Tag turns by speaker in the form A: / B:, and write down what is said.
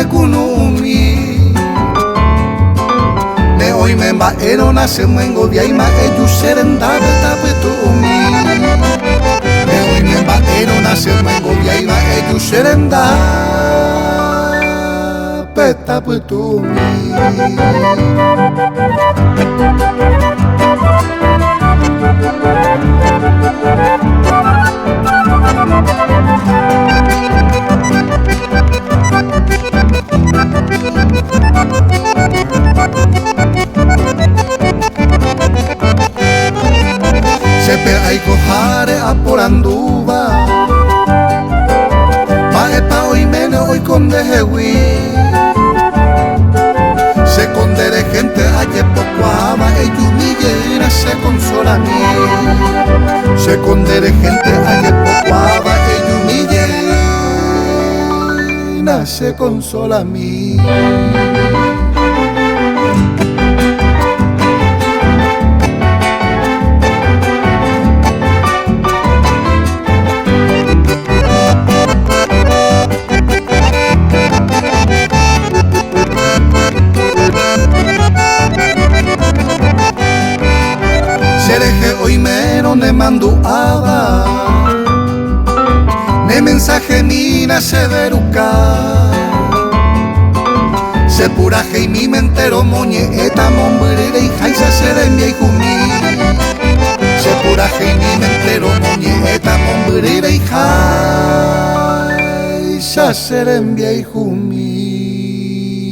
A: kunumi ne hoy me mbaero na se mwengo diaima eyu serendave tapetumi ne hoy me mbaero na se mwengo diaima eyu serendave tapetumi. Sepe ay kohare aporanduba maepa hoy mene hoy conde hewi se condere gente aye poco ama eyumillera se consola mi se condere gente aye poco ama eyumillera se consola mi. Sereje hoy mero ne manduaba ne mensaje mina se deruca se puraje y mi mentero moñe eta mombrere y jaisa serembia y jumi se puraje y mi mentero moñe eta mombrere y jaisa serembia y jumi.